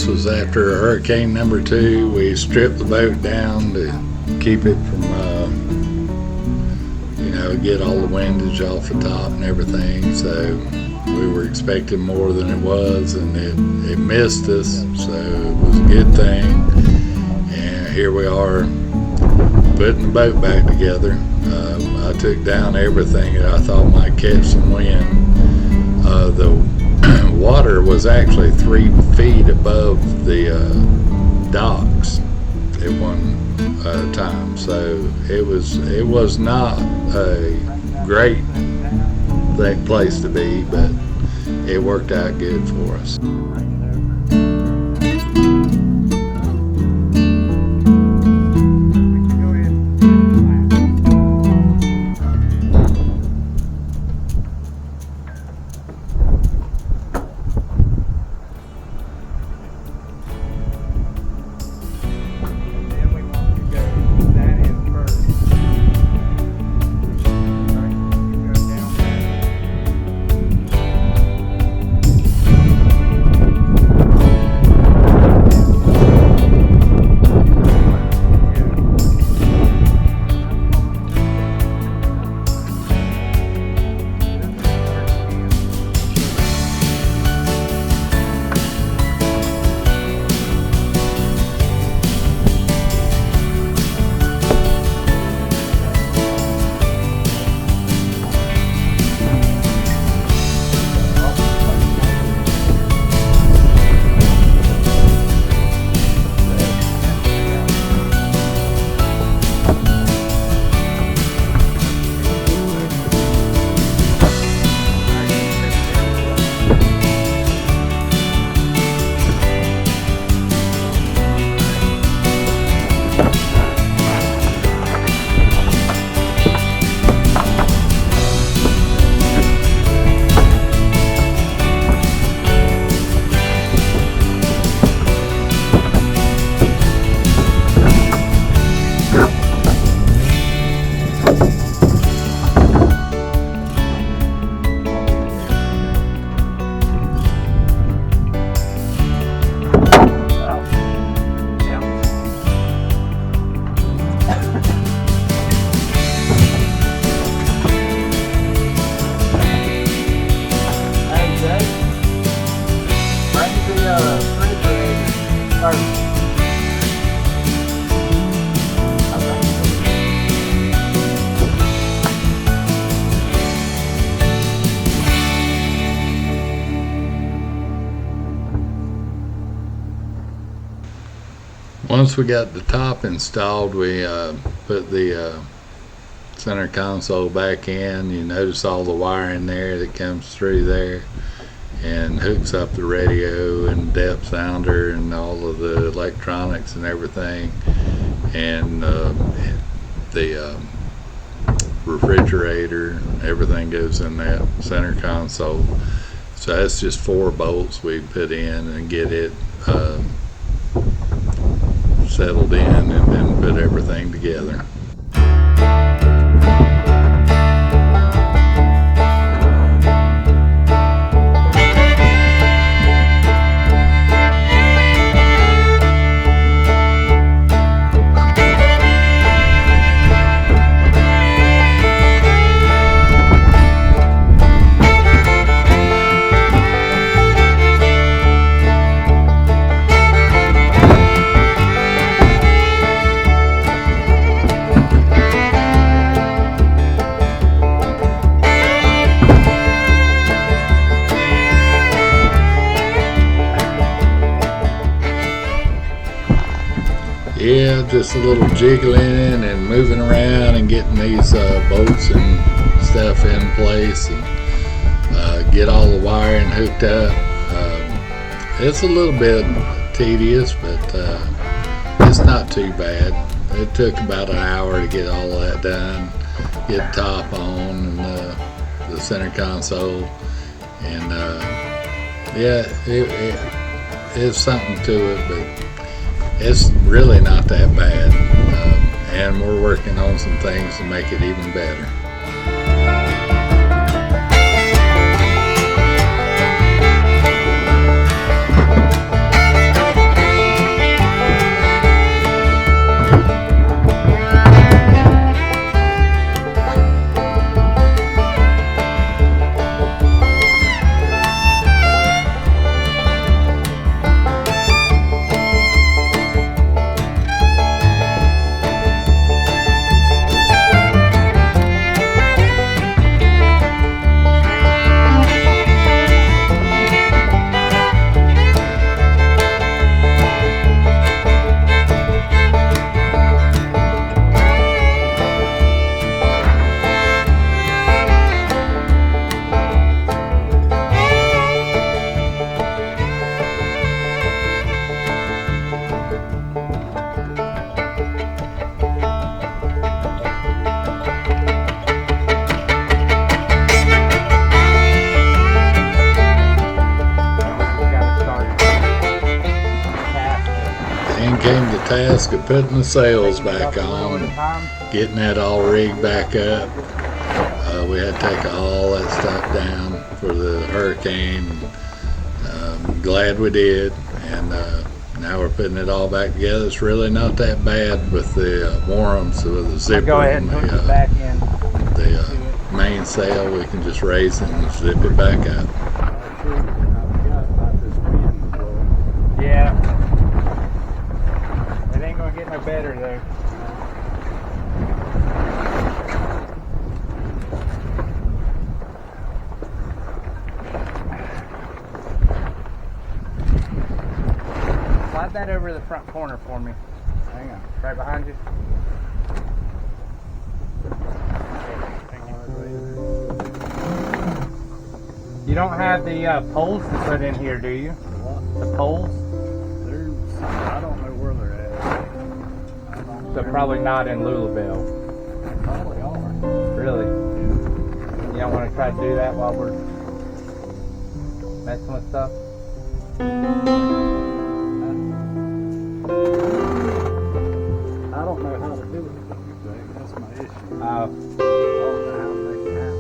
this was after hurricane number 2. We stripped the boat down to keep it from, get all the windage off the top and everything. So we were expecting more than it was, and it missed us, so it was a good thing. And here we are putting the boat back together. I took down everything that I thought might catch some wind. The water was actually 3 feet above the docks at one time, so it was not a great place to be, but it worked out good for us. Once we got the top installed, we put the center console back in. You notice all the wiring there that comes through there and hooks up the radio and depth sounder and all of the electronics and everything, and the refrigerator, everything goes in that center console. So that's just 4 bolts we put in and get it settled in, and then put everything together. Yeah, just a little jiggling and moving around and getting these bolts and stuff in place, and get all the wiring hooked up. It's a little bit tedious, but it's not too bad. It took about an hour to get all of that done, get the top on and the center console, and yeah, it's something to it, but it's really not that bad, and we're working on some things to make it even better. task of putting the sails back on, getting that all rigged back up. We had to take all that stuff down for the hurricane. Glad we did, and now we're putting it all back together. It's really not that bad with the Wharrams with the zipper. Go ahead and hook it back in. The main sail, we can just raise it and zip it back up. Yeah. It ain't gonna get no better though. Slide that over the front corner for me. Hang on. Right behind you. You don't have the poles to put in here, do you? What? The poles? I don't know where they're at. So probably not in Louisville. Probably are. Really? You don't want to try to do that while we're messing with stuff? I don't know how to do it. That's my issue. Uh, I don't know how to make it happen.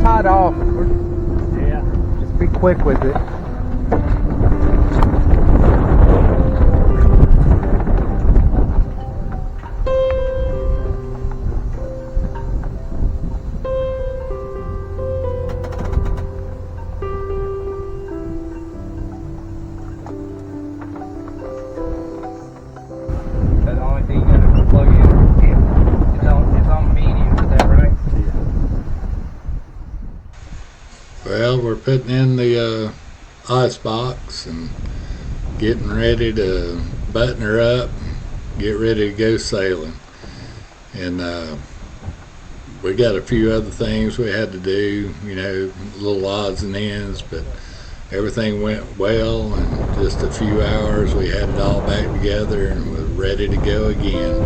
Tied off. Yeah. Just be quick with it. That's the only thing you gotta plug in. It's on medium, is that right? Well, we're putting in the ice box and getting ready to button her up, get ready to go sailing. And we got a few other things we had to do, you know, little odds and ends, but everything went well. And just a few hours, we had it all back together and we're ready to go again.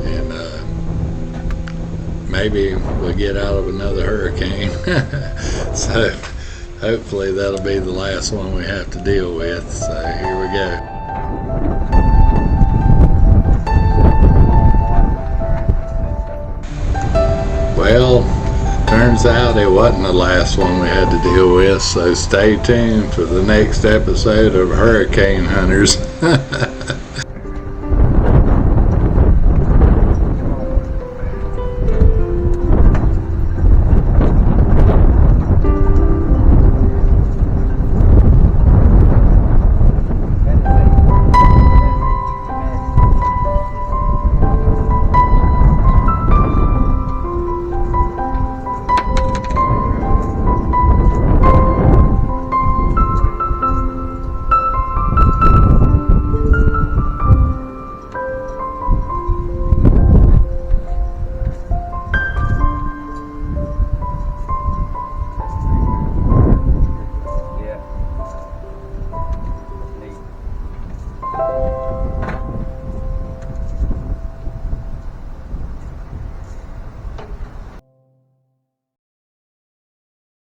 And maybe we'll get out of another hurricane. So hopefully that'll be the last one we have to deal with. So here we go. Well, turns out it wasn't the last one we had to deal with, so stay tuned for the next episode of Hurricane Hunters.